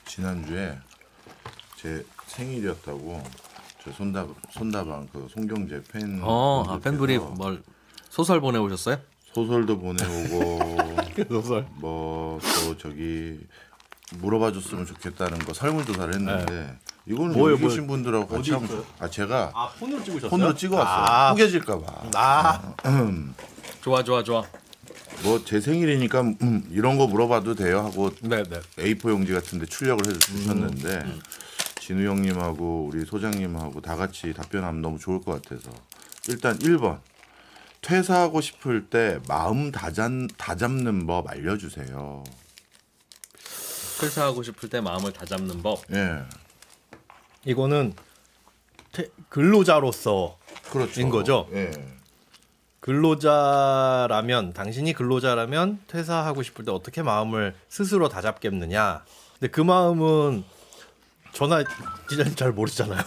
지난주에 제 생일이었다고 저 손다방 그 송경재 팬 팬분이 뭘 소설 보내오셨어요? 소설도 보내오고 소설 뭐 또 저기 물어봐줬으면 좋겠다는 거 설문조사를 했는데 네. 이거는 뭐예요, 여기 계신 분들하고 같이 하면 제가 폰으로 찍으셨어요? 폰으로 찍어왔어요. 구겨질까봐. 좋아. 뭐 제 생일이니까 이런 거 물어봐도 돼요 하고 네네. A4 용지 같은데 출력을 해주셨는데 진우 형님하고 우리 소장님하고 다 같이 답변하면 너무 좋을 것 같아서 일단 1번 퇴사하고 싶을 때 마음 다잡는 법 알려주세요. 퇴사하고 싶을 때 마음을 다잡는 법. 예, 이거는 근로자로서인 그렇죠. 거죠. 예. 당신이 근로자라면 퇴사하고 싶을 때 어떻게 마음을 스스로 다잡겠느냐. 근데 그 마음은 저나 기자님 잘 모르잖아요.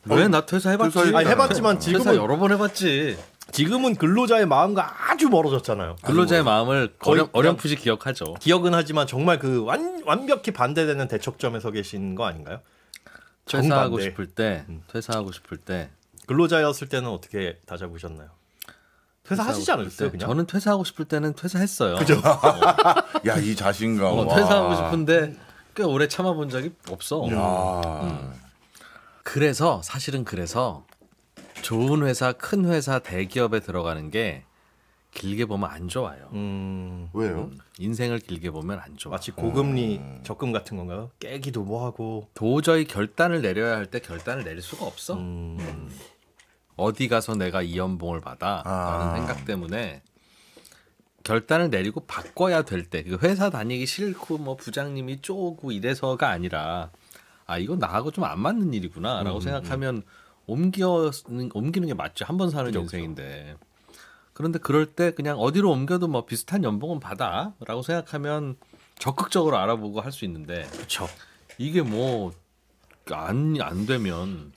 왜 나 퇴사해봤지? 아니, 해봤지만 퇴사 여러 번 해봤지. 지금은 근로자의 마음과 아주 멀어졌잖아요. 근로자의 마음을 거의 어렴풋이 기억하죠. 기억은 하지만 정말 그 완벽히 반대되는 대척점에 서 계신 거 아닌가요? 퇴사하고 정반대. 싶을 때 근로자였을 때는 어떻게 다잡으셨나요? 퇴사하시지 않았어요? 그냥? 저는 퇴사하고 싶을 때는 퇴사했어요. 그죠? 야, 이 자신감. 와. 퇴사하고 싶은데 꽤 오래 참아본 적이 없어. 사실은 그래서 좋은 회사, 큰 회사, 대기업에 들어가는 게 길게 보면 안 좋아요. 왜요? 인생을 길게 보면 안 좋아. 마치 고금리 적금 같은 건가요? 깨기도 뭐하고. 도저히 결단을 내려야 할 때 결단을 내릴 수가 없어. 어디 가서 내가 이 연봉을 받아 라는 생각 때문에 결단을 내리고 바꿔야 될 때 그 회사 다니기 싫고 뭐 부장님이 쪼고 이래서가 아니라 이건 나하고 좀 안 맞는 일이구나 라고 생각하면 옮기는 게 맞죠. 한 번 사는 인생인데. 그런데 그럴 때 그냥 어디로 옮겨도 뭐 비슷한 연봉은 받아 라고 생각하면 적극적으로 알아보고 할 수 있는데 그렇죠. 이게 뭐 안 되면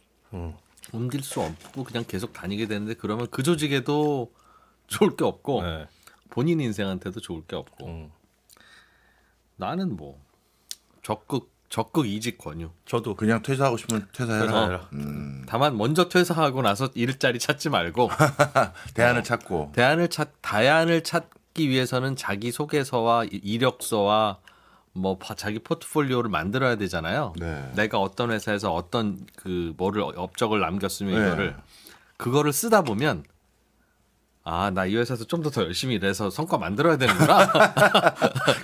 옮길 수 없고 그냥 계속 다니게 되는데 그러면 그 조직에도 좋을 게 없고 네. 본인 인생한테도 좋을 게 없고 나는 뭐 적극 이직 권유. 저도 그냥 퇴사하고 싶으면 퇴사해라. 다만 먼저 퇴사하고 나서 일자리 찾지 말고 대안을 찾고. 대안을 찾기 위해서는 자기 소개서와 이력서와 뭐 자기 포트폴리오를 만들어야 되잖아요. 네. 내가 어떤 회사에서 어떤 뭐를 업적을 남겼으면 네. 그거를 쓰다 보면 나 이 회사에서 좀 더 열심히 일해서 성과 만들어야 되는구나.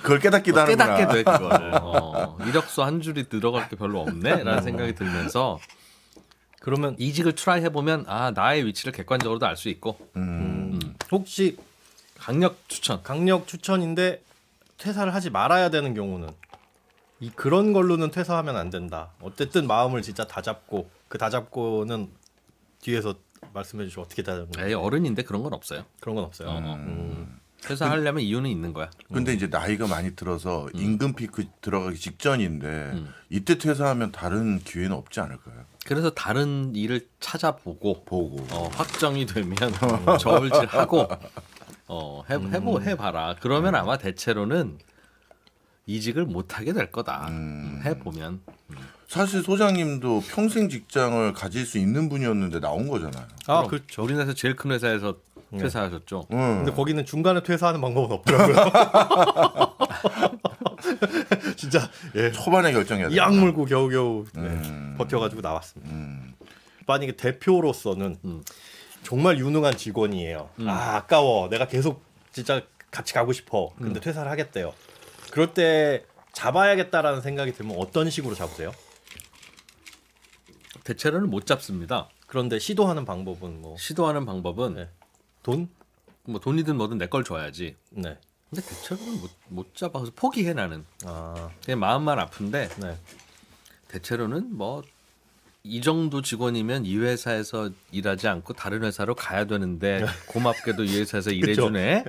그걸 깨닫기도 하는구나. 깨닫게 돼 그거를. 이력서 한 줄이 들어갈 게 별로 없네라는 생각이 들면서 그러면 이직을 트라이 해보면 나의 위치를 객관적으로도 알 수 있고. 혹시 강력 추천인데 퇴사를 하지 말아야 되는 경우는 그런 걸로는 퇴사하면 안 된다. 어쨌든 마음을 진짜 다잡고 그 다잡고는 뒤에서 말씀해 주시고 어떻게 다잡는 거예요? 어른인데 그런 건 없어요. 그런 건 없어요. 퇴사하려면 이유는 있는 거야. 근데 이제 나이가 많이 들어서 임금 피크 들어가기 직전인데 이때 퇴사하면 다른 기회는 없지 않을까요? 그래서 다른 일을 찾아보고 보고. 확정이 되면 저울질하고 해봐라. 그러면 아마 대체로는 이직을 못하게 될 거다. 해보면. 사실 소장님도 평생 직장을 가질 수 있는 분이었는데 나온 거잖아요. 그렇죠. 우리나라에서 제일 큰 회사에서 퇴사하셨죠. 근데 거기는 중간에 퇴사하는 방법은 없더라고요. 진짜 초반에 결정해야 돼. 이 악물고 겨우겨우 버텨가지고 나왔습니다. 만약에 대표로서는 정말 유능한 직원이에요. 아까워. 내가 계속 진짜 같이 가고 싶어. 근데 퇴사를 하겠대요. 그럴 때 잡아야겠다라는 생각이 들면 어떤 식으로 잡으세요? 대체로는 못 잡습니다. 그런데 시도하는 방법은 시도하는 방법은 돈? 뭐 돈이든 뭐든 내 걸 줘야지. 네. 근데 대체로는 못 잡아서 포기해 나는. 그냥 마음만 아픈데 대체로는 뭐 이 정도 직원이면 이 회사에서 일하지 않고 다른 회사로 가야 되는데 고맙게도 이 회사에서 일해주네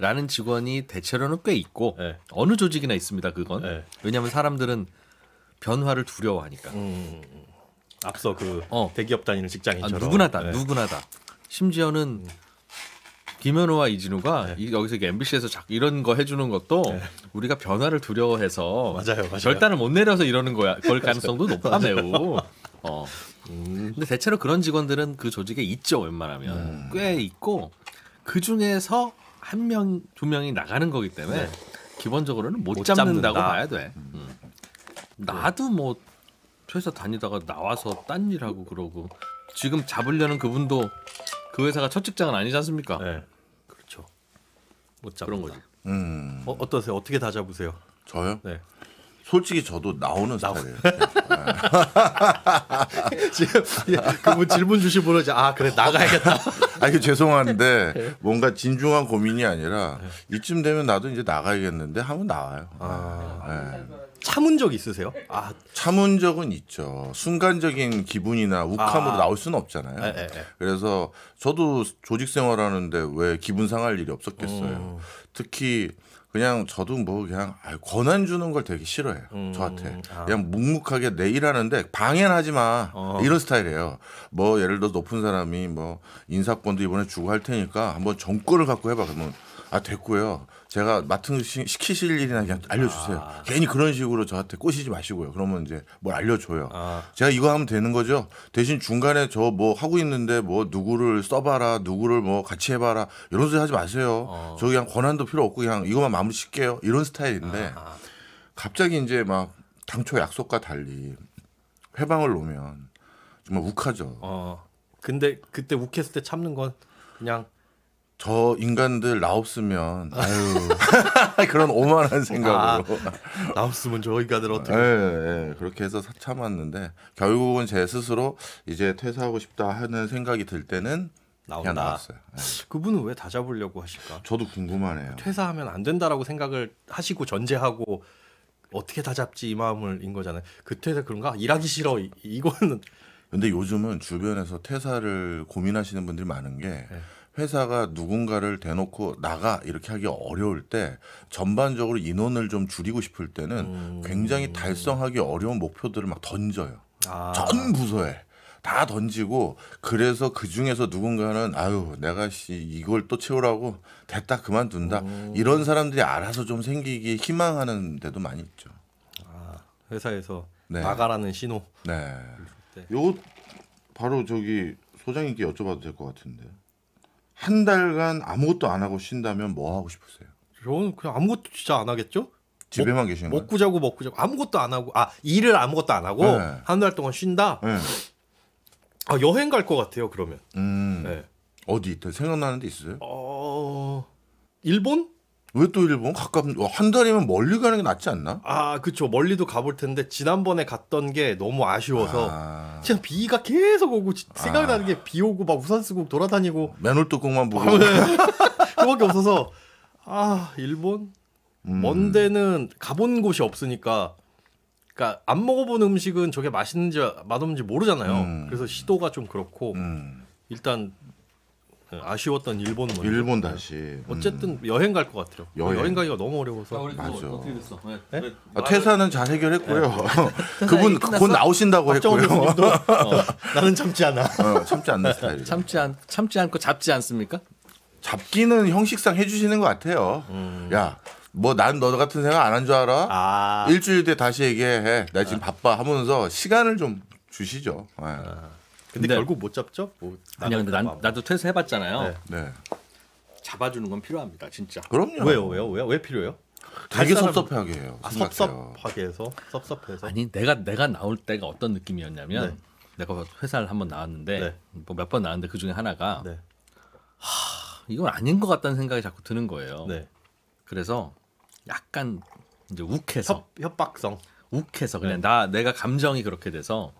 라는 직원이 대체로는 꽤 있고 어느 조직이나 있습니다. 그건 왜냐하면 사람들은 변화를 두려워하니까. 앞서 대기업 다니는 직장인처럼 누구나 다 심지어는 김현우와 이진우가 여기서 MBC에서 자꾸 이런 거 해주는 것도 우리가 변화를 두려워해서 맞아요. 결단을 못 내려서 이러는 거야. 그럴 가능성도 높아 매우. 근데 대체로 그런 직원들은 그 조직에 있죠. 웬만하면 꽤 있고 그 중에서 한 명, 두 명이 나가는 거기 때문에 기본적으로는 못 잡는다고 봐야 돼. 나도 뭐 회사 다니다가 나와서 딴 일하고 그러고 지금 잡으려는 그분도 그 회사가 첫 직장은 아니지 않습니까? 네. 그렇죠. 못 잡 그런 거지. 어떠세요? 어떻게 다 잡으세요? 저요? 네. 솔직히 저도 나오는 스타일이에요. 지금 그분 질문 주신 분은 이제 그래 나가야겠다. 아니 죄송한데 뭔가 진중한 고민이 아니라 이쯤 되면 나도 이제 나가야겠는데 하면 나와요. 네. 참은 적 있으세요? 참은 적은 있죠. 순간적인 기분이나 욱함으로 나올 수는 없잖아요. 그래서 저도 조직 생활하는데 왜 기분 상할 일이 없었겠어요. 특히 그냥 저도 뭐 그냥 권한 주는 걸 되게 싫어해요. 저한테 그냥 묵묵하게 내 일하는데 방해는 하지 마 이런 스타일이에요. 뭐 예를 들어 높은 사람이 뭐 인사권도 이번에 주고 할 테니까 한번 정권을 갖고 해봐. 그러면 됐고요. 제가 맡은 시키실 일이나 그냥 알려주세요. 괜히 그런 식으로 저한테 꼬시지 마시고요. 그러면 이제 뭘 알려줘요. 제가 이거 하면 되는 거죠. 대신 중간에 저 뭐 하고 있는데 뭐 누구를 써봐라, 누구를 뭐 같이 해봐라 이런 소리 하지 마세요. 저 그냥 권한도 필요 없고 그냥 이것만 마무리 칠게요. 이런 스타일인데 갑자기 이제 막 당초 약속과 달리 회방을 놓으면 정말 욱하죠. 근데 그때 욱했을 때 참는 건 그냥 저 인간들 나 없으면 그런 오만한 생각으로 나 없으면 저 인간들 어떻게 그렇게 해서 참았는데 결국은 제 스스로 이제 퇴사하고 싶다 하는 생각이 들 때는 그냥 나왔어요. 그분은 왜 다 잡으려고 하실까? 저도 궁금하네요. 퇴사하면 안 된다라고 생각을 하시고 전제하고 어떻게 다 잡지 이 마음을 인 거잖아요. 그 퇴사 그런가? 일하기 싫어 이거는. 근데 요즘은 주변에서 퇴사를 고민하시는 분들이 많은 게 회사가 누군가를 대놓고 나가 이렇게 하기 어려울 때 전반적으로 인원을 좀 줄이고 싶을 때는 굉장히 달성하기 어려운 목표들을 막 던져요. 전 부서에 다 던지고 그래서 그 중에서 누군가는 내가 이걸 또 채우라고 됐다 그만둔다 이런 사람들이 알아서 좀 생기기 희망하는 데도 많이 있죠. 회사에서 나가라는 신호. 네. 요거 바로 저기 소장님께 여쭤봐도 될 것 같은데. 한 달간 아무것도 안 하고 쉰다면 뭐 하고 싶으세요? 저는 그냥 아무것도 진짜 안 하겠죠? 집에만 계시는 거예요? 먹고 자고 아무것도 안 하고 일을 아무것도 안 하고 한 달 동안 쉰다? 여행 갈 것 같아요. 그러면 어디 생각나는 데 있어요? 일본? 왜 또 일본? 한 달이면 멀리 가는 게 낫지 않나? 그쵸. 멀리도 가볼 텐데 지난번에 갔던 게 너무 아쉬워서 그냥 비가 계속 오고 생각나는 게 비 오고 막 우산 쓰고 돌아다니고 맨홀뚜껑만 보고 그밖에 없어서 일본? 먼 데는 가본 곳이 없으니까 그러니까 안 먹어본 음식은 저게 맛있는지 맛없는지 모르잖아요. 그래서 시도가 좀 그렇고 일단 아쉬웠던 일본 먼저. 일본 다시. 어쨌든 여행 갈 것 같아요. 여행 가기가 너무 어려워서. 맞아. 어떻게 됐어? 퇴사는 잘 해결했고요. 그분 곧 나오신다고 했고요. 나는 참지 않아. 참지 않는 스타일이에요. 참지 않고 잡지 않습니까? 잡기는 형식상 해주시는 것 같아요. 야, 뭐 난 너 같은 생각 안 한 줄 알아? 일주일 뒤에 다시 얘기해. 나 지금 바빠 하면서 시간을 좀 주시죠. 근데 결국 못 잡죠? 아니 근데 나도 퇴사해봤잖아요. 네. 잡아주는 건 필요합니다, 진짜. 그럼요. 왜요? 왜 필요해요? 되게 섭섭하게 해요. 섭섭하게 해서 섭섭해서. 아니 내가 나올 때가 어떤 느낌이었냐면 내가 회사를 한번 나왔는데 뭐 몇 번 나왔는데 그 중에 하나가 이건 아닌 것 같다는 생각이 자꾸 드는 거예요. 그래서 약간 이제 욱해서 협박성. 욱해서 그냥 내가 감정이 그렇게 돼서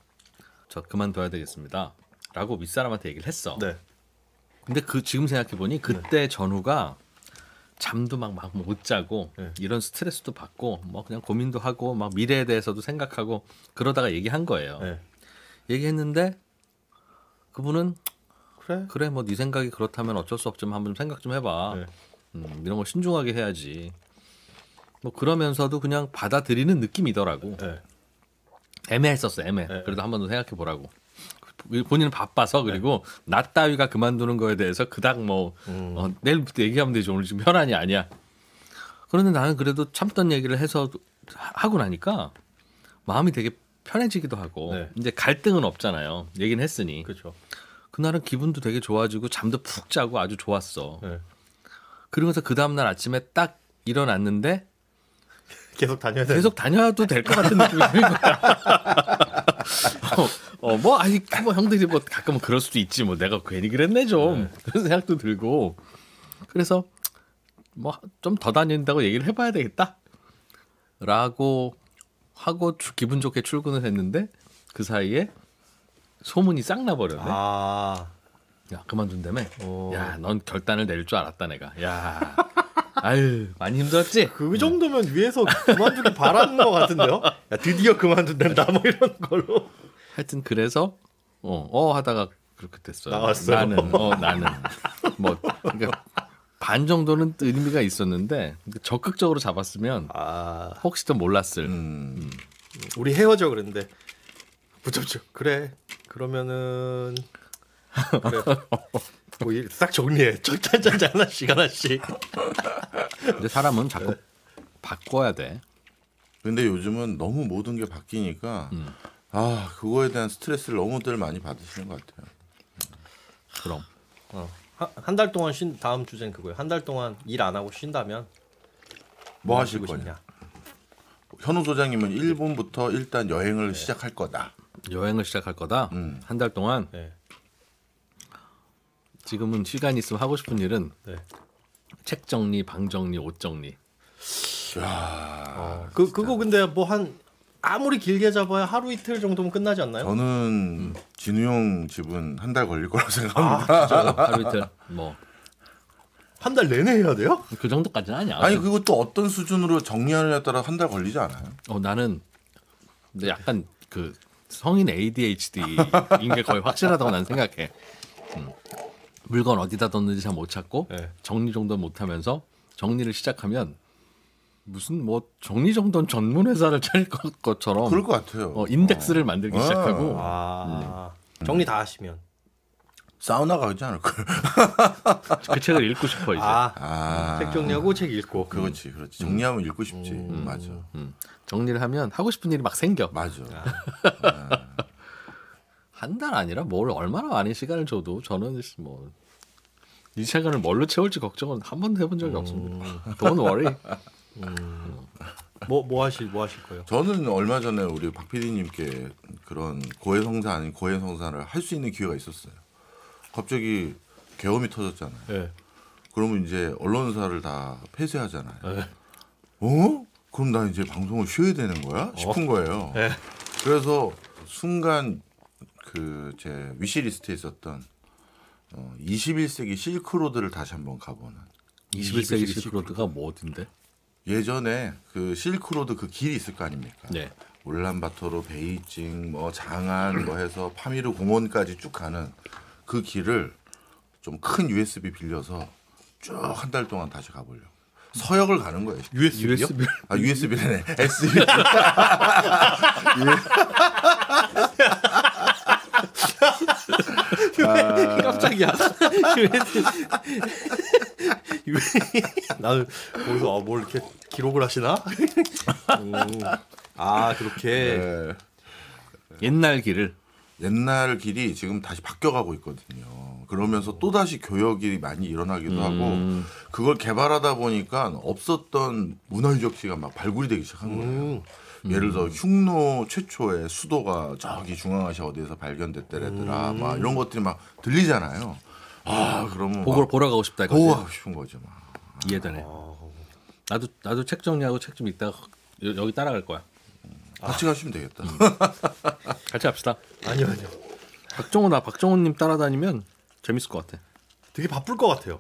저 그만둬야 되겠습니다라고 윗사람한테 얘기를 했어. 근데 지금 생각해 보니 그때 전후가 잠도 막 못 자고 이런 스트레스도 받고 뭐 그냥 고민도 하고 막 미래에 대해서도 생각하고 그러다가 얘기한 거예요. 얘기했는데 그분은 그래 뭐 네 생각이 그렇다면 어쩔 수 없지만 한번 생각 좀 해봐. 이런 거 신중하게 해야지. 뭐 그러면서도 그냥 받아들이는 느낌이더라고. 애매했었어. 그래도 한 번 더 생각해 보라고. 본인은 바빠서 그리고 나 따위가 그만두는 거에 대해서 그닥 뭐 내일부터 얘기하면 되지 오늘 지금 현안이 아니야. 그런데 나는 그래도 참던 얘기를 해서 하고 나니까 마음이 되게 편해지기도 하고 네. 이제 갈등은 없잖아요. 얘기는 했으니. 그렇죠. 그날은 기분도 되게 좋아지고 잠도 푹 자고 아주 좋았어. 네. 그러면서 그 다음날 아침에 딱 일어났는데 계속 다녀야 돼. 계속 다녀도 될 것 같은 느낌이 드는 거야. 뭐 아니 뭐 형들이 뭐 가끔은 그럴 수도 있지 뭐 내가 괜히 그랬네 좀 그런 생각도 들고 그래서 뭐 좀 더 다닌다고 얘기를 해봐야 되겠다라고 하고 기분 좋게 출근을 했는데 그 사이에 소문이 싹 나버렸네. 아, 야 그만둔다며. 오. 야 넌 결단을 내릴 줄 알았다 내가. 야 아유 많이 힘들었지. 그 정도면 위에서 그만두길 바라는 것 같은데요? 야, 드디어 그만둔다 뭐 이런 걸로. 하여튼 그래서 하다가 그렇게 됐어요. 나왔어요. 나는 뭐 그러니까 반 정도는 의미가 있었는데 적극적으로 잡았으면 아, 혹시 또 몰랐을. 우리 헤어져 그랬는데 붙잡죠. 그래. 그러면은 그래. 뭐싹 정리해. 짠짠짠 하나씩. 근데 사람은 자꾸 바꿔야 돼. 근데 요즘은 너무 모든 게 바뀌니까 아 그거에 대한 스트레스를 너무들 많이 받으시는 것 같아요. 그럼 한 달 동안 다음 주제는 그거예요. 한 달 동안 일 안 하고 쉰다면 뭐 하실 하시고 거냐? 현우 소장님은 일본부터 일단 여행을 시작할 거다. 여행을 시작할 거다. 한 달 동안 네. 지금은 시간 있으면 하고 싶은 일은 네. 책 정리, 방 정리, 옷 정리. 그거 근데 뭐 아무리 길게 잡아야 하루 이틀 정도면 끝나지 않나요? 저는 진우 형 집은 한 달 걸릴 거라고 생각합니다. 하루 이틀 뭐 그 한 달 내내 해야 돼요? 정도까지는 아니야. 아니 그리고 또 어떤 수준으로 정리하느냐에 따라 한 달 걸리지 않아요? 나는 근데 약간 그 성인 ADHD인 게 거의 확실하다고 난 생각해. 물건 어디다 뒀는지 잘 못 찾고 네. 정리 정도 못 하면서 정리를 시작하면 무슨 뭐 정리 정도는 전문 회사를 차릴 것처럼 그럴 것 같아요. 인덱스를 만들기 시작하고 정리 다 하시면 사우나 가지 않을까요? 그 책을 읽고 싶어 이제. 책 정리하고 책 읽고 그렇지. 정리하면 읽고 싶지. 맞아. 정리를 하면 하고 싶은 일이 막 생겨. 맞아. 한 달 아니라 뭘 얼마나 많은 시간을 줘도 저는 뭐 이 시간을 뭘로 채울지 걱정은 한 번도 해본 적이 없습니다. Don't worry. 뭐 하실 거예요? 저는 얼마 전에 우리 박 PD님께 그런 고해성사 아닌 고해성사를 할 수 있는 기회가 있었어요. 갑자기 계엄이 터졌잖아요. 네. 그러면 이제 언론사를 다 폐쇄하잖아요. 네. 그럼 나 이제 방송을 쉬어야 되는 거야? 싶은 거예요. 네. 그래서 순간 그 제 위시리스트에 있었던 21세기 실크로드를 다시 한번 가보는. 21세기 실크로드가 뭐 어딘데? 예전에 그 실크로드 그 길이 있을 거 아닙니까? 네. 울란바토르, 베이징, 뭐 장안 뭐 해서 파미르 공원까지 쭉 가는 그 길을 좀 큰 USB 빌려서 쭉 한 달 동안 다시 가보려고. 서역을 가는 거예요. USB요? USB네. SB. 깜짝이야. 나는 거기서 뭘 이렇게 기록을 하시나? 그렇게. 네. 옛날 길을 옛날 길이 지금 다시 바뀌어가고 있거든요. 그러면서 또 다시 교역이 많이 일어나기도 하고 그걸 개발하다 보니까 없었던 문화 유적지가 막 발굴이 되기 시작한 거예요. 예를 들어 흉노 최초의 수도가 저기 중앙아시아 어디에서 발견됐더래더라. 막 이런 것들이 막 들리잖아요. 그러면 보러 가고 싶다 이거지. 보고 싶은 거죠. 막. 이해되네. 나도 책 정리하고 책 좀 읽다가 여기 따라갈 거야. 같이 가시면 되겠다. 같이 합시다. 아니요. 박정호님 따라다니면 재밌을 것 같아. 되게 바쁠 것 같아요.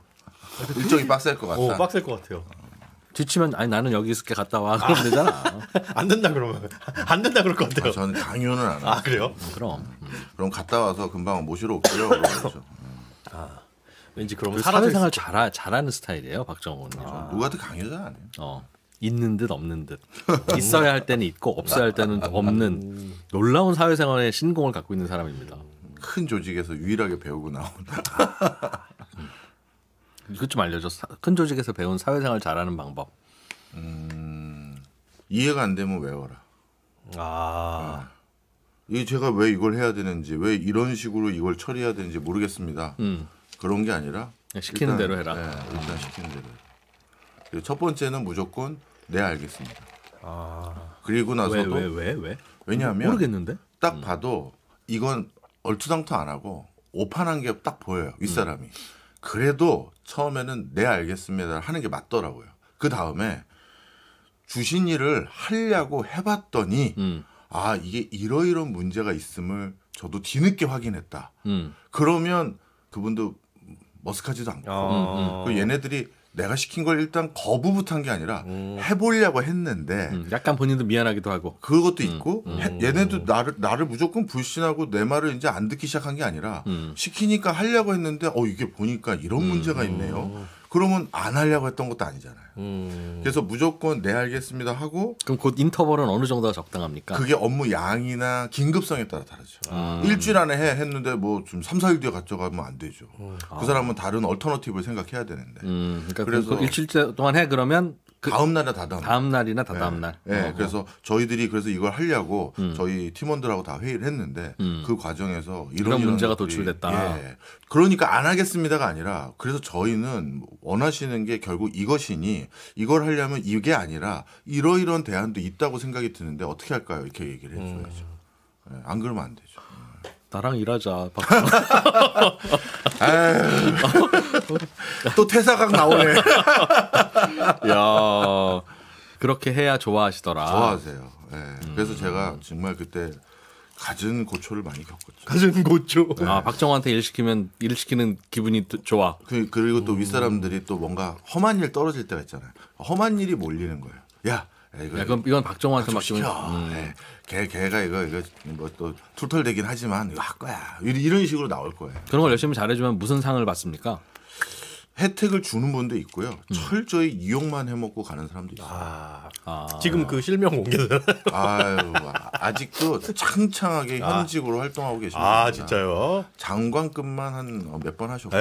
일정이 빡셀 것 같다. 빡셀 것 같아요. 지치면 아니 나는 여기 있을게 갔다 와 그러면 되잖아. 안 된다 그러면 안 된다 그럴 것 같아요. 저는 강요는 안 해요. 그래요? 그럼 그럼 갔다 와서 금방 모시러 올게요. 그러죠. 왠지 그러면 사회생활 잘하는 스타일이에요 박정호는. 누구한테 강요자 아니에요. 있는 듯 없는 듯 있어야 할 때는 있고 없어야 할 때는 없는 놀라운 사회생활의 신공을 갖고 있는 사람입니다. 큰 조직에서 유일하게 배우고 나온. 이것 좀 알려줘. 큰 조직에서 배운 사회생활 잘하는 방법. 이해가 안 되면 외워라. 이게 제가 왜 이걸 해야 되는지, 왜 이런 식으로 이걸 처리해야 되는지 모르겠습니다. 그런 게 아니라 시키는 일단, 대로 해라. 네, 일단 시키는 대로 해라. 그리고 첫 번째는 무조건 네 알겠습니다. 그리고 나서도 왜? 왜냐하면 모르겠는데. 딱 봐도 이건 얼토당토 안 하고 오판한 게 딱 보여요. 윗사람이. 그래도 처음에는 네 알겠습니다 하는 게 맞더라고요. 그 다음에 주신 일을 하려고 해봤더니 아 이게 이러이러한 문제가 있음을 저도 뒤늦게 확인했다. 그러면 그분도 머쓱하지도 않고 그리고 얘네들이 내가 시킨 걸 일단 거부부터 한 게 아니라 해보려고 했는데 약간 본인도 미안하기도 하고. 그것도 있고 얘네도 나를 무조건 불신하고 내 말을 이제 안 듣기 시작한 게 아니라 시키니까 하려고 했는데 이게 보니까 이런 문제가 있네요. 그러면 안 하려고 했던 것도 아니잖아요. 그래서 무조건 네 알겠습니다 하고 그럼 곧 인터벌은 어느 정도가 적당합니까? 그게 업무 양이나 긴급성에 따라 다르죠. 일주일 안에 했는데 뭐 좀 3, 4일 뒤에 가져가면 안 되죠. 그 사람은 다른 얼터너티브를 생각해야 되는데. 그러니까 그래서 그 일주일 동안 해 그러면 다음 날이나 다다음 날이나 다다음 날. 네, 그래서 저희들이 그래서 이걸 하려고 저희 팀원들하고 다 회의를 했는데 그 과정에서 이런 문제가 것들이, 도출됐다. 예, 그러니까 안 하겠습니다가 아니라 그래서 저희는 원하시는 게 결국 이것이니 이걸 하려면 이게 아니라 이러이러한 대안도 있다고 생각이 드는데 어떻게 할까요? 이렇게 얘기를 해줘야죠. 예, 안 그러면 안 되죠. 나랑 일하자. 또 퇴사각 나오네. 야 그렇게 해야 좋아하시더라. 좋아하세요. 예, 그래서 제가 정말 그때 갖은 고초를 많이 겪었죠. 가진 고초. 박정호한테 일 시키는 기분이 좋아. 그리고 또 윗사람들이 또 뭔가 험한 일 떨어질 때가 있잖아요. 험한 일이 몰리는 거예요. 야, 이건 박정호한테 맡기면. 걔가 이거 뭐 또 툴툴대긴 하지만 이거 할 거야. 이런 식으로 나올 거예요. 그런 걸 열심히 잘해주면 무슨 상을 받습니까? 혜택을 주는 분도 있고요. 철저히 이용만 해먹고 가는 사람도 있어요. 지금 그 실명 공개되나요? 아유, 아직도 창창하게 현직으로 활동하고 계십니다. 진짜요? 장관급만 한 몇 번 하셨고.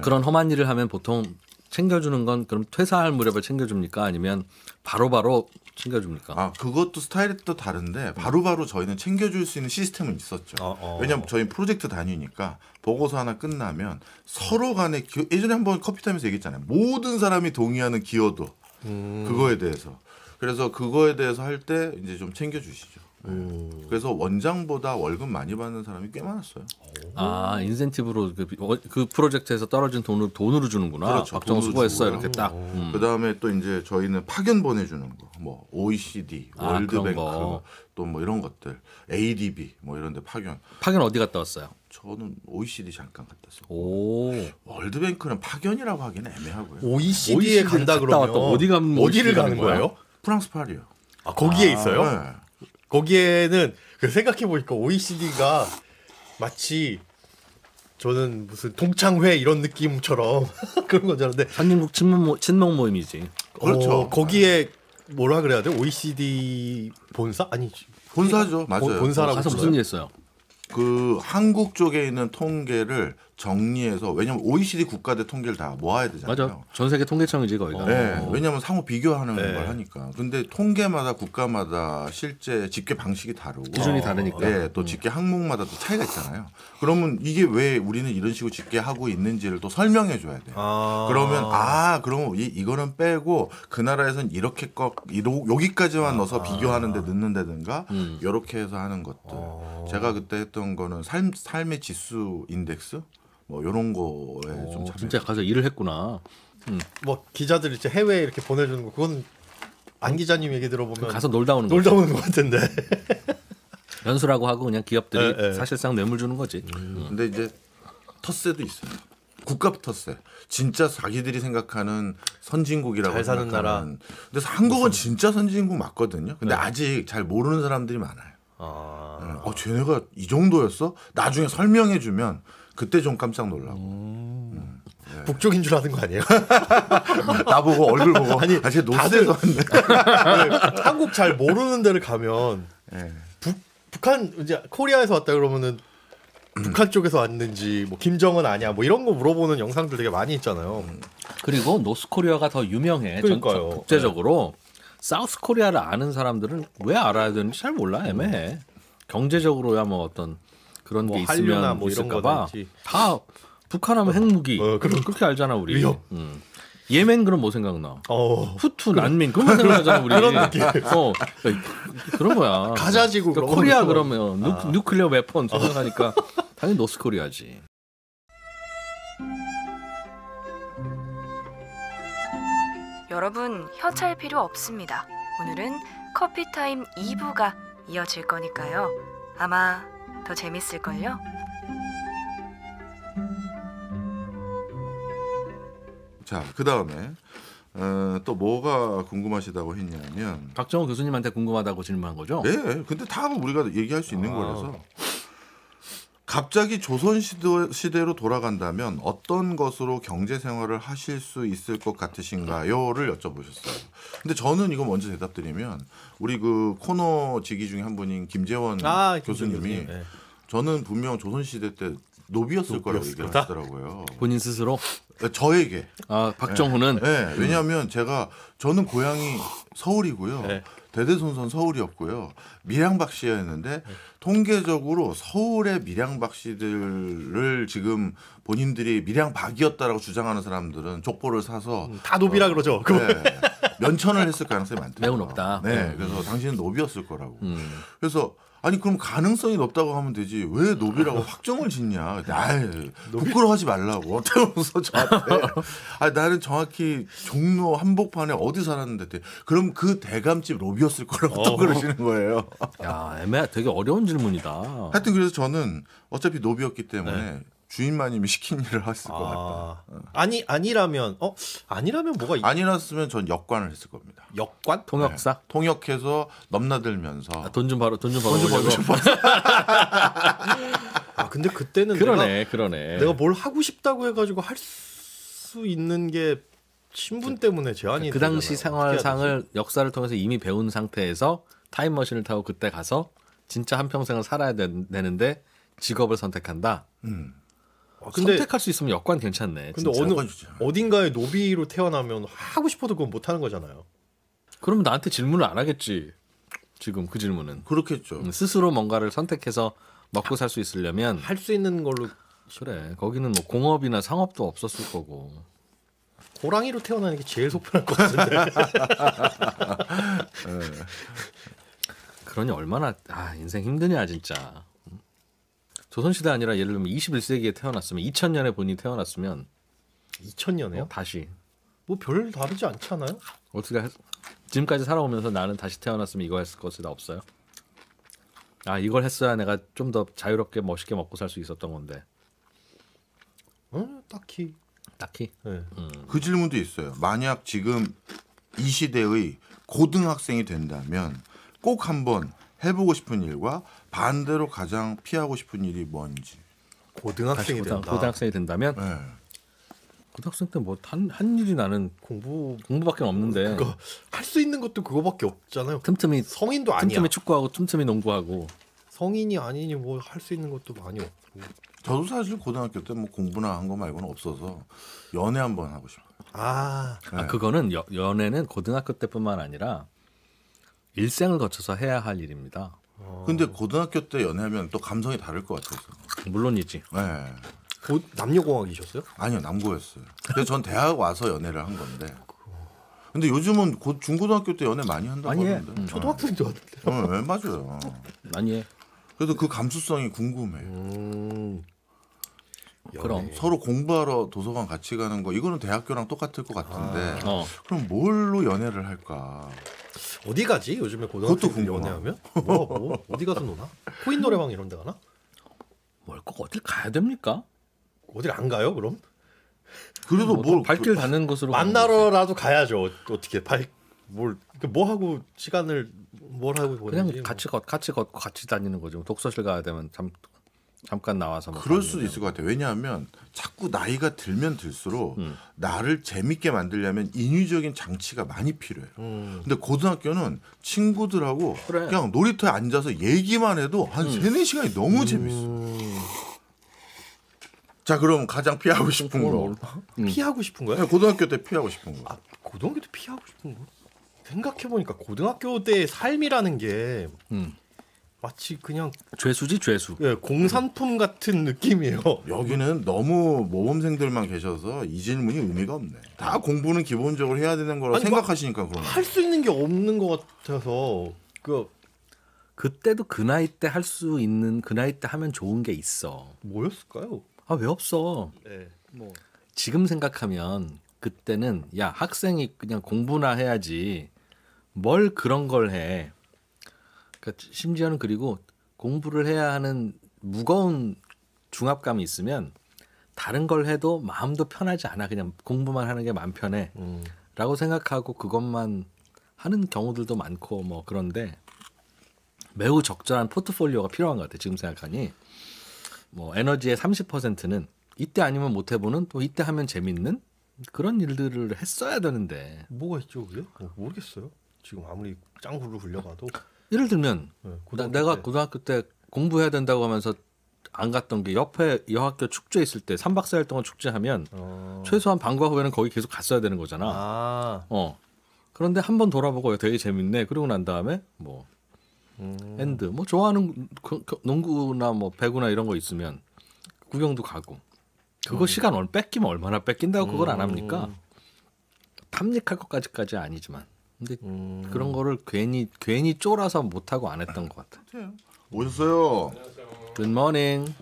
그런 험한 일을 하면 보통 챙겨주는 건 그럼 퇴사할 무렵에 챙겨줍니까? 아니면 바로바로 챙겨줍니까? 그것도 스타일이 또 다른데 바로바로 저희는 챙겨줄 수 있는 시스템은 있었죠. 왜냐하면 저희 프로젝트 단위니까 보고서 하나 끝나면 서로 간에 예전에 한번 커피타임에서 얘기했잖아요. 모든 사람이 동의하는 기여도 그거에 대해서. 그래서 그거에 대해서 할 때 이제 좀 챙겨주시죠. 그래서 원장보다 월급 많이 받는 사람이 꽤 많았어요. 인센티브로 그 프로젝트에서 떨어진 돈으로 주는구나. 그렇죠. 박정호 수고했어 이렇게 딱. 그다음에 또 이제 저희는 파견 보내주는 거, 뭐 OECD, 월드뱅크, 또 뭐 이런 것들, ADB 뭐 이런데 파견. 파견 어디 갔다 왔어요? 저는 OECD 잠깐 갔다 왔어요. 오. 월드뱅크는 파견이라고 하기는 애매하고요. OECD에 간다 그러면 어디를 가는 거예요? 프랑스 파리요. 거기에 있어요? 네. 거기에는 생각해 보니까 OECD가 마치 저는 무슨 동창회 이런 느낌처럼 그런 건 줄 알았는데 선진국 친목 모임이지. 그렇죠. 거기에 뭐라 그래야 돼? OECD 본사? 아니 본사죠. 맞아요. 본사라고 가서 무슨 일 했어요? 그 한국 쪽에 있는 통계를 정리해서 왜냐면 OECD 국가들 통계를 다 모아야 되잖아요. 맞아. 전 세계 통계청이지 거기가. 네, 왜냐하면 상호 비교하는 걸 하니까. 근데 통계마다 국가마다 실제 집계 방식이 다르고 기준이 다르니까. 네, 또 집계 항목마다 또 차이가 있잖아요. 그러면 이게 왜 우리는 이런 식으로 집계하고 있는지를 또 설명해 줘야 돼요. 그러면 그럼 이거는 빼고 그 나라에서는 이렇게 여기까지만 넣어서 비교하는데 넣는다든가 이렇게 해서 하는 것들. 제가 그때 했던 거는 삶의 지수 인덱스 뭐 이런 거에 좀 진짜 가서 일을 했구나. 뭐 기자들 이제 해외에 이렇게 보내주는 거 그건 안 기자님 얘기 들어보면 가서 놀다 오는 놀다 오는 것 같은데 연수라고 하고 그냥 기업들이 사실상 뇌물 주는 거지. 근데 이제 텃세도 있어요. 국가 텃세. 진짜 자기들이 생각하는 선진국이라고 잘 사는 생각하는. 나라. 근데 한국은 진짜 선진국 맞거든요. 근데 아직 잘 모르는 사람들이 많아요. 쟤네가 이 정도였어? 나중에 설명해주면 그때 좀 깜짝 놀라고. 북쪽인 줄 아는 거 아니에요? 나보고 얼굴 보고 쟤 노스에서 왔네. 한국 잘 모르는 데를 가면 북한 이제 코리아에서 왔다 그러면은 북한 쪽에서 왔는지 뭐 김정은 아니야 뭐 이런 거 물어보는 영상들 되게 많이 있잖아요. 그리고 노스코리아가 더 유명해. 그러니까요. 국제적으로 사우스코리아를 아는 사람들은 왜 알아야 되는지 잘 몰라. 애매해. 경제적으로야 뭐 어떤 그런 뭐 게 한류나 있으면 뭐 이런 있을까봐 거든지. 다 북한하면 핵무기 그럼 그렇게 알잖아 우리. 위협. 예멘 그럼 뭐 생각나? 어. 후투 난민 그런 생각하잖아 우리. 그런 느낌. 그런 거야. 가자지구 그러니까 코리아 그러면 뉴클리어 웨폰 생각하니까 당연히 노스코리아지. 여러분 혀찰 필요 없습니다. 오늘은 커피타임 2부가 이어질 거니까요. 아마 더 재밌을걸요? 자, 그 다음에 또 뭐가 궁금하시다고 했냐면 박정호 교수님한테 궁금하다고 질문한 거죠? 네, 근데 다 우리가 얘기할 수 있는 거라서 갑자기 조선 시대로 돌아간다면 어떤 것으로 경제 생활을 하실 수 있을 것 같으신가요?를 여쭤보셨어요. 근데 저는 이거 먼저 대답드리면 우리 그 코너 지기 중에 한 분인 김재원 교수님이 네. 저는 분명 조선 시대 때 노비였을 거라고 얘기를 하시더라고요. 본인 스스로? 저에게. 박정호는? 네, 왜냐하면 저는 고향이 서울이고요. 네. 대대손손 서울이었고요. 밀양박 씨였는데 통계적으로 서울의 밀양박 씨들을 지금 본인들이 밀양박이었다라고 주장하는 사람들은 족보를 사서 다 노비라 그러죠. 네, 면천을 했을 가능성이 많대요. 매우 높다. 네, 그래서 당신은 노비였을 거라고. 그래서 아니 그럼 가능성이 높다고 하면 되지 왜 노비라고 확정을 짓냐? 아이, 부끄러워하지 말라고. 어쩌면서 저한테 나는 정확히 종로 한복판에 어디 살았는데 그럼 그 대감집 로비였을 거라고 또 그러시는 거예요. 야, 되게 어려운 질문이다. 하여튼 그래서 저는 어차피 노비였기 때문에 주인 마님이 시킨 일을 했을 것 같다. 아니라면 뭐가 아니랐으면 전 역관을 했을 겁니다. 역관? 통역사? 통역해서 넘나들면서 돈 좀 벌고 싶어. 근데 그때는 그러네. 내가 뭘 하고 싶다고 해가지고 할 수 있는 게 신분 때문에 제한이 그 당시 되잖아요. 생활상을 역사를 통해서 이미 배운 상태에서 타임머신을 타고 그때 가서 진짜 한평생을 살아야 되는데 직업을 선택한다. 근데 선택할 수 있으면 역관 괜찮네. 근데 진짜. 어딘가에 노비로 태어나면 하고 싶어도 그건 못 하는 거잖아요. 그러면 나한테 질문을 안 하겠지. 지금 그 질문은. 그렇겠죠. 스스로 뭔가를 선택해서 먹고 살 수 있으려면 할 수 있는 걸로 그래. 거기는 뭐 공업이나 상업도 없었을 거고. 호랑이로 태어나는 게 제일 속편할 것 같은데. 그러니 얼마나 인생 힘드냐 진짜. 조선시대 아니라 예를 들면 21세기에 태어났으면 2000년에 본인이 태어났으면 2000년에요? 다시 뭐 별 다르지 않지 않아요? 어떻게 지금까지 살아오면서 나는 다시 태어났으면 이거 했을 것이다 없어요? 이걸 했어야 내가 좀 더 자유롭게 멋있게 먹고 살 수 있었던 건데. 딱히. 네. 그 질문도 있어요. 만약 지금 이 시대의 고등학생이 된다면 꼭 한번 해보고 싶은 일과 반대로 가장 피하고 싶은 일이 뭔지. 고등학생이 된다. 고등학생이 된다면 네. 고등학생 때 뭐 한 일이 나는 공부밖에 없는데. 그거 할 수 있는 것도 그거밖에 없잖아요. 틈틈이 성인도 아니야. 틈틈이 축구하고 틈틈이 농구하고. 성인이 아니니 뭐 할 수 있는 것도 많이 없고. 저도 사실 고등학교 때 뭐 공부나 한 거 말고는 없어서 연애 한번 하고 싶어요. 네. 그거는 연애는 고등학교 때뿐만 아니라 일생을 거쳐서 해야 할 일입니다. 근데 고등학교 때 연애하면 또 감성이 다를 것 같아서. 물론이지. 네. 남녀공학이셨어요? 아니요, 남고였어요. 근데 전 대학 와서 연애를 한 건데. 근데 요즘은 중고등학교 때 연애 많이 한다고 많이 해. 하는데. 초등학생도 하는데. 네, 맞아요. 많이 해. 그래서 그 감수성이 궁금해요. 그럼 서로 공부하러 도서관 같이 가는 거 이거는 대학교랑 똑같을 것 같은데 그럼 뭘로 연애를 할까? 어디 가지? 요즘에 그것도 고등학생 궁금하고. 연애하면? 뭐 어디 가서 노나? 코인 노래방 이런 데 가나? 뭘 꼭 어딜 가야 됩니까? 어딜 안 가요? 그럼? 그래도 뭘 발길 닿는 곳으로 만나러라도 가야죠. 어떻게 뭐 하고 시간을 뭘 하고 보내지? 그냥 같이 걷고 같이 다니는 거죠. 독서실 가야 되면 잠깐 나와서 뭐 그럴 수도 있을 것 같아요. 왜냐하면 자꾸 나이가 들면 들수록 나를 재밌게 만들려면 인위적인 장치가 많이 필요해요. 근데 고등학교는 친구들하고 그래. 그냥 놀이터에 앉아서 얘기만 해도 한 3-4시간이 너무 재밌어. 자, 그럼 가장 피하고 싶은 거. 피하고 싶은 거야? 네, 고등학교 때 피하고 싶은 거. 아, 고등학교 때 피하고 싶은 거? 생각해보니까 고등학교 때의 삶이라는 게 마치 그냥 죄수지 죄수. 예, 공산품 같은 느낌이에요. 여기는 너무 모범생들만 계셔서 이 질문이 의미가 없네. 다 공부는 기본적으로 해야 되는 거라고 아니, 생각하시니까 그런 할 수 있는 게 없는 것 같아서 그때도 그 나이 때 할 수 있는 그 나이 때 하면 좋은 게 있어. 뭐였을까요? 아 왜 없어? 네, 뭐 지금 생각하면 그때는 야 학생이 그냥 공부나 해야지 뭘 그런 걸 해. 그러니까 심지어는 그리고 공부를 해야 하는 무거운 중압감이 있으면 다른 걸 해도 마음도 편하지 않아. 그냥 공부만 하는 게 마음 편해. 라고 생각하고 그것만 하는 경우들도 많고 뭐 그런데 매우 적절한 포트폴리오가 필요한 것 같아. 지금 생각하니 뭐 에너지의 30%는 이때 아니면 못 해보는 또 이때 하면 재밌는 그런 일들을 했어야 되는데 뭐가 있죠, 그게? 모르겠어요. 지금 아무리 짱구를 굴려봐도 예를 들면 고등학교 내가 때. 고등학교 때 공부해야 된다고 하면서 안 갔던 게 옆에 여학교 축제 있을 때 3박 4일 동안 축제하면 최소한 방과 후에는 거기 계속 갔어야 되는 거잖아. 아, 그런데 한 번 돌아보고 되게 재밌네. 그러고 난 다음에 뭐 엔드 뭐 좋아하는 농구나 뭐 배구나 이런 거 있으면 구경도 가고 그거 시간 뺏기면 얼마나 뺏긴다고 그걸 안 합니까? 탐닉할 것까지까지 아니지만 근데 그런 거를 괜히 쫄아서 못 하고 안 했던 것 같아. 오셨어요. Good morning.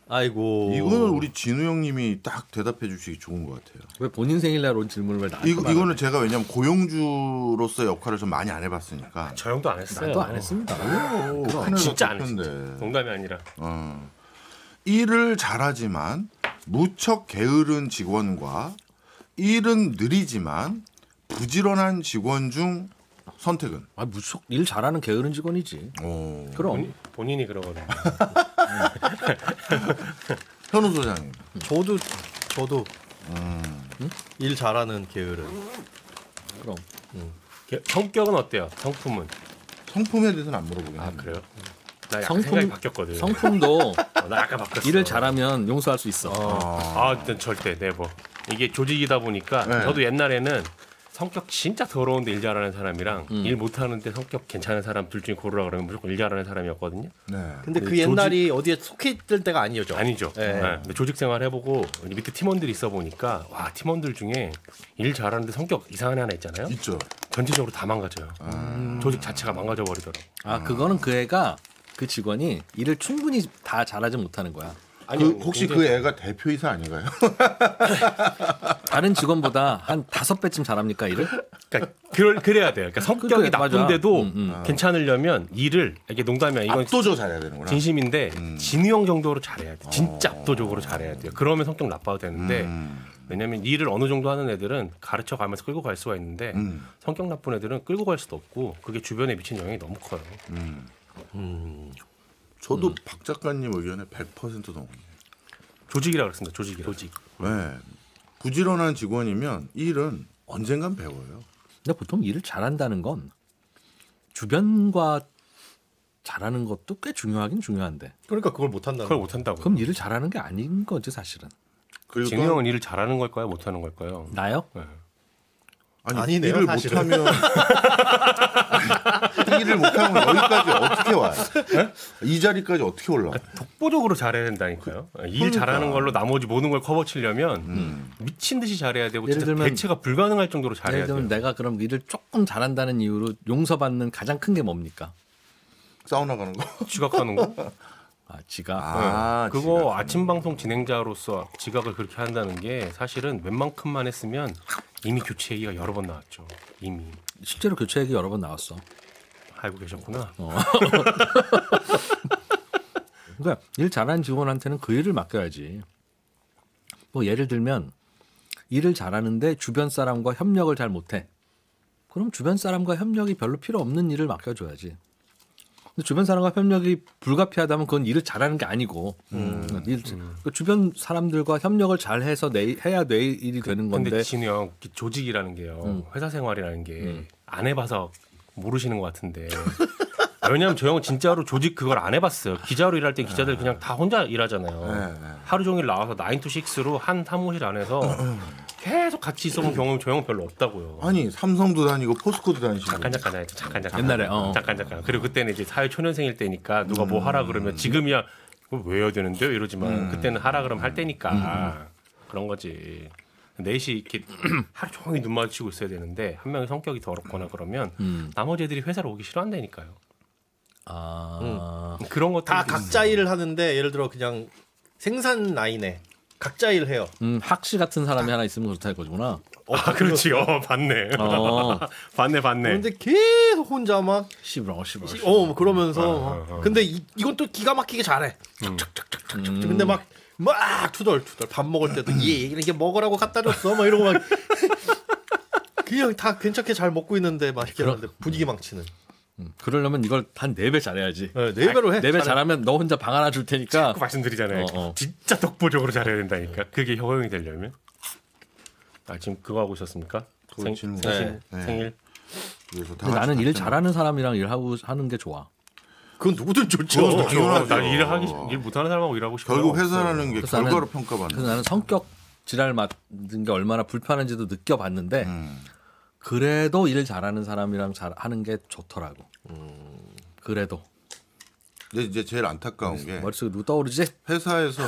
아이고. 이거는 우리 진우 형님이 딱 대답해 주시기 좋은 것 같아요. 왜 본인 생일날 온 질문을 왜 나한테 이거는 제가 왜냐면 고용주로서의 역할을 좀 많이 안 해봤으니까. 저 형도 안 했어요. 나도 안 했습니다. 큰일 진짜 안 났을 했어. 텐데. 농담이 아니라. 일을 잘하지만 무척 게으른 직원과 일은 느리지만 부지런한 직원 중 선택은? 아 무척 일 잘하는 게으른 직원이지. 오. 그럼 본인이 그러거든요. 현우 소장님. 저도 일 잘하는 게으른. 그럼 성격은 어때요? 성품은? 성품에 대해서는 안 물어보긴 아 했는데. 그래요? 나 약간 생각이 바뀌었거든. 성품도 나 약간 바뀌었어. 일을 잘하면 용서할 수 있어. 절대 네버. 이게 조직이다 보니까 네. 저도 옛날에는 성격 진짜 더러운데 일 잘하는 사람이랑 일 못하는데 성격 괜찮은 사람 둘 중에 고르라 그러면 무조건 일 잘하는 사람이었거든요. 네. 근데 그 조직- 옛날이 어디에 속해 있을 때가 아니죠. 아니죠. 네. 네. 근데 조직 생활 해보고 밑에 팀원들이 있어 보니까 와 팀원들 중에 일 잘하는데 성격 이상한 애 하나 있잖아요. 있죠. 전체적으로 다 망가져요. 조직 자체가 망가져 버리더라고. 아 그거는 그 애가 그 직원이 일을 충분히 다 잘하지 못하는 거야. 혹시 그 애가 대표이사 아닌가요? 다른 직원보다 한 5배쯤 잘합니까 일을? 그러니까 그래야 돼요. 그러니까 성격이 그래, 맞아. 나쁜데도 괜찮으려면 일을 이게 농담이야. 이건 압도적으로 잘해야 되는구나. 진심인데 진우 형 정도로 잘해야 돼. 진짜 압도적으로 잘해야 돼요. 그러면 성격 나빠도 되는데 왜냐면 일을 어느 정도 하는 애들은 가르쳐 가면서 끌고 갈 수가 있는데 성격 나쁜 애들은 끌고 갈 수도 없고 그게 주변에 미친 영향이 너무 커요. 저도 박 작가님 의견에 100% 동의해요. 조직이라 그랬습니다. 조직. 네. 부지런한 직원이면 일은 언젠간 배워요. 근데 보통 일을 잘한다는 건 주변과 잘하는 것도 꽤 중요하긴 중요한데 그러니까 그걸 못 한다는 그걸 거. 못 한다고. 그럼 일을 잘하는 게 아닌 거지 사실은. 그리고 진우 또 형은 일을 잘하는 걸까요? 못 하는 걸까요? 나요? 네. 아니네요, 일을 사실은. 못하면 일을 못하면 여기까지 어떻게 와요? 이 자리까지 어떻게 올라와? 독보적으로 잘해야 된다니까요. 일 그러니까. 잘하는 걸로 나머지 모든 걸 커버치려면 미친 듯이 잘해야 되고 예를 진짜 들면- 대체가 불가능할 정도로 잘해야 예를 돼요. 들면 내가 그럼 일을 조금 잘한다는 이유로 용서받는 가장 큰 게 뭡니까? 사우나 가는 거? 지각하는 거? 아 지가. 아, 그거 지각. 아침 방송 진행자로서 지각을 그렇게 한다는 게 사실은 웬만큼만 했으면 이미 교체 얘기가 여러 번 나왔죠. 이미 실제로 교체 얘기 여러 번 나왔어. 알고 계셨구나. 그러니까 일 잘하는 직원한테는 그 일을 맡겨야지. 뭐 예를 들면 일을 잘하는데 주변 사람과 협력을 잘 못해. 그럼 주변 사람과 협력이 별로 필요 없는 일을 맡겨줘야지. 근데 주변 사람과 협력이 불가피하다면 그건 일을 잘하는 게 아니고 그 주변 사람들과 협력을 잘해서 해야 내 일이 되는 근데 건데 진우 형 조직이라는 게요. 회사 생활이라는 게 안 해봐서 모르시는 것 같은데 왜냐면 저 형은 진짜로 조직 그걸 안 해봤어요. 기자로 일할 때 기자들 그냥 다 혼자 일하잖아요. 하루 종일 나와서 9 to 6로 한 사무실 안에서 계속 같이 있어본 경험이 저 형은 별로 없다고요. 아니 삼성도 다니고 포스코도 다니시고. 잠깐 옛날에, 잠깐 그리고 그때는 이제 사회 초년생일 때니까 누가 뭐 하라 그러면 지금이야 그걸 왜 해야 되는데요 이러지만 그때는 하라 그러면 할 때니까 그런 거지. 넷이 이렇게 하루 종일 눈 마주치고 있어야 되는데 한 명이 성격이 더럽거나 그러면 나머지 애들이 회사로 오기 싫어한다니까요. 그런 것들 다 각자 일을 하는데 예를 들어 그냥 생산 라인에 각자 일을 해요. 학시 같은 사람이 하나 있으면 좋다 이거구나. 그렇지. 봤네. 봤네. 그런데 계속 혼자 막 씨부렁. 그러면서 근데 이건 또 기가 막히게 잘해. 근데 막 투덜투덜 밥 먹을 때도 이게 먹으라고 갖다 줬어 막 이러고 막 그냥 다 괜찮게 잘 먹고 있는데 막 이렇게 하는데 분위기 망치는. 그러려면 이걸 한 4배 잘해야지. 네, 4배로 해. 4배 잘하면 너 혼자 방 하나 줄 테니까. 자꾸 말씀드리잖아요. 진짜 독보적으로 잘해야 된다니까. 그게 허용이 되려면. 지금 그거 하고 있었습니까? 질문. 생일. 그래서 다 근데 나는 같이 일 갔잖아. 잘하는 사람이랑 일하고 하는 게 좋아. 그건 누구든 좋죠. 그건 당연하죠. 나 일 못하는 사람하고 일하고 싶어. 결국 회사라는 게 그래서 결과로 나는- 평가받는. 그래서 나는 성격 지랄 맞는 게 얼마나 불편한지도 느껴봤는데 그래도 일 잘하는 사람이랑 하는 게 좋더라고. 그래도 근데 이제 제일 안타까운 게 머릿속에 누구 떠오르지? 회사에서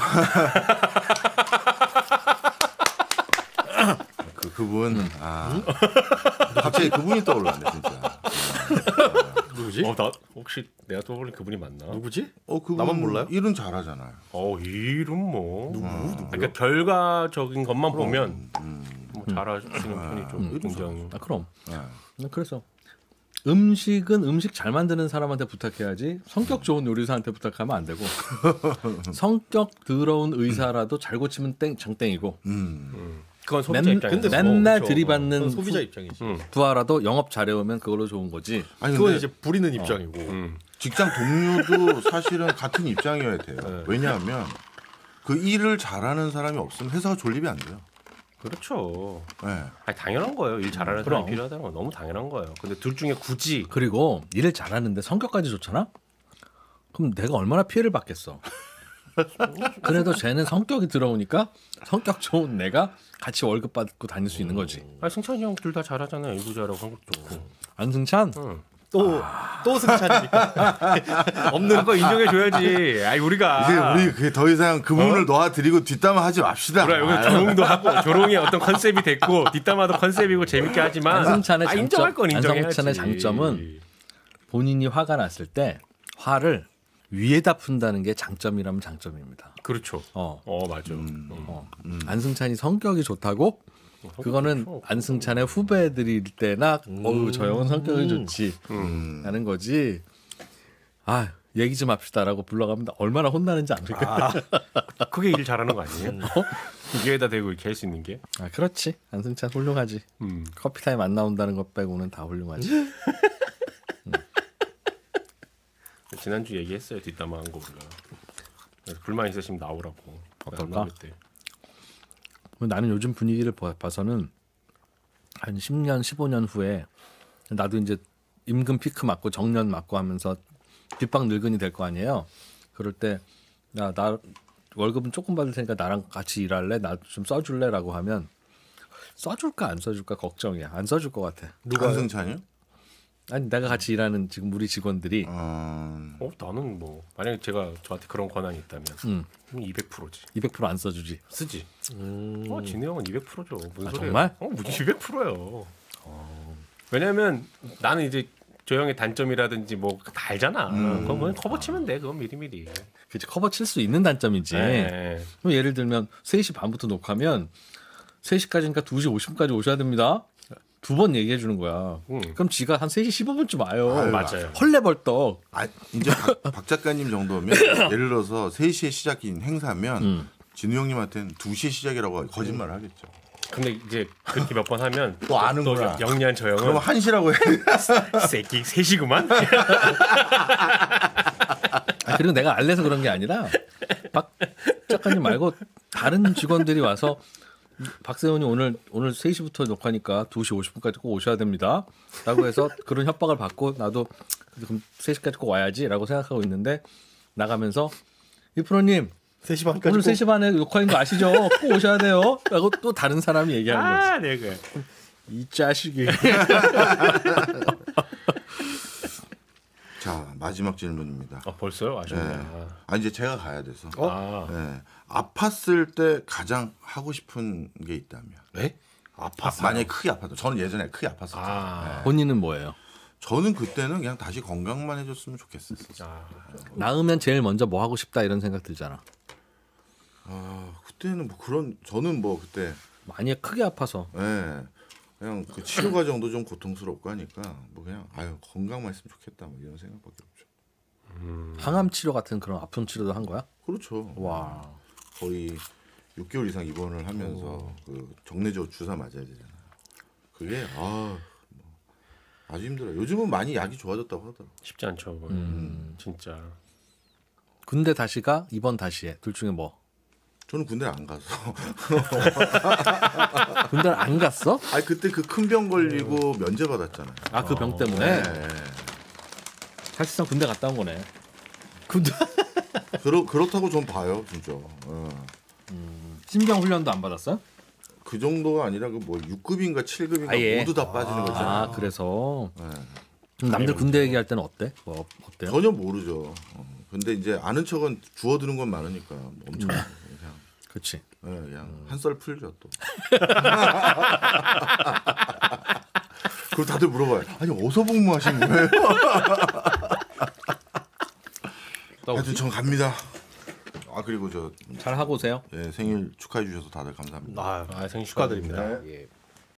그분 갑자기 그분이 떠올랐네 진짜. 누구지? 나 혹시 내가 떠올린 그분이 맞나? 누구지? 그분 나만 몰라요? 일은 잘하잖아요. 일은 뭐. 그러니까 결과적인 것만 보면 뭐 잘하시는 편이 좀 굉장히. 그럼. 네. 그래서 음식은 음식 잘 만드는 사람한테 부탁해야지 성격 좋은 요리사한테 부탁하면 안 되고 성격 더러운 의사라도 잘 고치면 장땡이고 그건 소비자 입장에서. 맨날 그렇죠. 들이받는 그건 소비자 입장이지. 부하라도 영업 잘해오면 그걸로 좋은 거지. 아니 그건 근데 이제 부리는 입장이고. 직장 동료도 사실은 같은 입장이어야 돼요. 왜냐하면 그 일을 잘하는 사람이 없으면 회사가 존립이 안 돼요. 그렇죠. 네. 당연한 거예요. 일 잘하는 사람이 필요하다는 건 너무 당연한 거예요. 근데 둘 중에 굳이 그리고 일을 잘하는데 성격까지 좋잖아? 그럼 내가 얼마나 피해를 받겠어. 그래도 쟤는 성격이 들어오니까 성격 좋은 내가 같이 월급 받고 다닐 수 있는 거지. 승찬이 형 둘 다 잘하잖아요. 일도 잘하고 성격 좋고. 안승찬? 또 승찬이니까 없는 거 인정해줘야지. 우리가 이제 우리 더 이상 그분을 놓아드리고 뒷담화하지 맙시다. 그래 여기 조롱도 하고 조롱이 어떤 컨셉이 됐고 뒷담화도 컨셉이고 재밌게 하지만 안승찬의 장점, 인정할 건 인정해야지. 안승찬의 장점은 본인이 화가 났을 때 화를 위에다 푼다는 게 장점이라면 장점입니다. 그렇죠. 맞아. 안승찬이 성격이 좋다고 그거는 안승찬의 후배들일 때나 저 형은 성격이 좋지 하는 거지. 얘기 좀 합시다라고 불러가면 얼마나 혼나는지 압니까? 그게 일 잘하는 거 아니에요? 위에다 대고 이렇게 할 수 있는 게. 그렇지. 안승찬 훌륭하지. 커피타임 안 나온다는 것 빼고는 다 훌륭하지. 지난주 얘기했어요. 뒷담화 한 거 우리가. 그래서 불만 있으시면 나오라고. 어떨까? 나는 요즘 분위기를 봐서는 한 10년, 15년 후에 나도 이제 임금 피크 맞고 정년 맞고 하면서 뒷방 늙은이 될 거 아니에요. 그럴 때 나 월급은 조금 받을 테니까 나랑 같이 일할래? 나 좀 써줄래?라고 하면 써줄까 안 써줄까 걱정이야. 안 써줄 것 같아. 안승찬이요? 아니 내가 같이 일하는 지금 우리 직원들이 나는 뭐 만약에 제가 저한테 그런 권한이 있다면 200%지. 200%안 써주지. 쓰지. 진우 형은 200%죠. 무슨 소리야? 정말? 무슨 200%예요. 왜냐면 나는 이제 저 형의 단점이라든지 뭐 다 알잖아. 그건 뭐 커버 치면 돼. 그건 미리미리. 그치, 커버 칠 수 있는 단점이지. 네. 그럼 예를 들면 3시 반부터 녹화하면 3시까지니까 2시 50분까지 오셔야 됩니다. 2번 얘기해 주는 거야. 그럼 지가 한 3시 15분쯤 와요. 맞아요. 헐레벌떡. 이제 박 작가님 정도면 예를 들어서 3시에 시작인 행사면 진우 형님한테는 2시에 시작이라고 거짓말을 하겠죠. 근데 이제 그렇게 몇 번 하면 또 아는구나. 영리한 저 형은 그럼 1시라고 해. 새끼 3시구만. 그리고 내가 알래서 그런 게 아니라 박 작가님 말고 다른 직원들이 와서 박세훈이 오늘 3시부터 녹화니까 2시 50분까지 꼭 오셔야 됩니다. 라고 해서 그런 협박을 받고 나도 그럼 3시까지 꼭 와야지라고 생각하고 있는데 나가면서 이 프로님 3시 반까지 오늘 3시 반에 녹화인 거 아시죠? 꼭 오셔야 돼요. 라고 또 다른 사람이 얘기하는 거지. 내가 이 자식이. 자 마지막 질문입니다. 벌써요? 아쉽네. 아 이제 제가 가야 돼서. 네. 아팠을 때 가장 하고 싶은 게 있다면. 네? 만약에 크게 아파도 저는 예전에 크게 아팠었죠. 네. 본인은 뭐예요? 저는 그때는 그냥 다시 건강만 해줬으면 좋겠어요. 나으면 제일 먼저 뭐 하고 싶다 이런 생각 들잖아. 그때는 뭐 그런 저는 뭐 그때 만약에 크게 아파서 예 그냥 그 치료 과정도 좀 고통스럽고 하니까 뭐 그냥 아유 건강만 했으면 좋겠다 뭐 이런 생각밖에 없죠. 항암 치료 같은 그런 아픈 치료도 한 거야? 그렇죠. 와. 거의 6개월 이상 입원을 하면서 그 정례조 주사 맞아야 되잖아. 그게 아주 힘들어요. 요즘은 많이 약이 좋아졌다고 하더라고. 쉽지 않죠. 진짜. 군대 다시가 이번 다시에 둘 중에 뭐? 저는 군대를 안 가서. 군대를 안 갔어? 아니 그때 그 큰 병 걸리고 면제 받았잖아요. 아 그 병 때문에 네. 사실상 군대 갔다 온 거네. 군대 그렇다고 전 봐요, 진짜. 신병 훈련도 안 받았어요? 그 정도가 아니라 그 뭐 6급인가 7급인가 아예? 모두 다 빠지는 거잖아요. 아 그래서 네. 그럼 남들 군대 얘기할 때는 어때? 뭐 어때요? 전혀 모르죠. 근데 이제 아는 척은 주워드는 건 많으니까 엄청 그냥, 그렇지. 그냥 한썰 풀죠 또. 그리고 다들 물어봐요. 아니 어디서 복무하신 거예요? 하여튼 전 갑니다. 아 그리고 저 잘 하고 오세요. 생일 축하해 주셔서 다들 감사합니다. 생일 축하드립니다. 네. 예.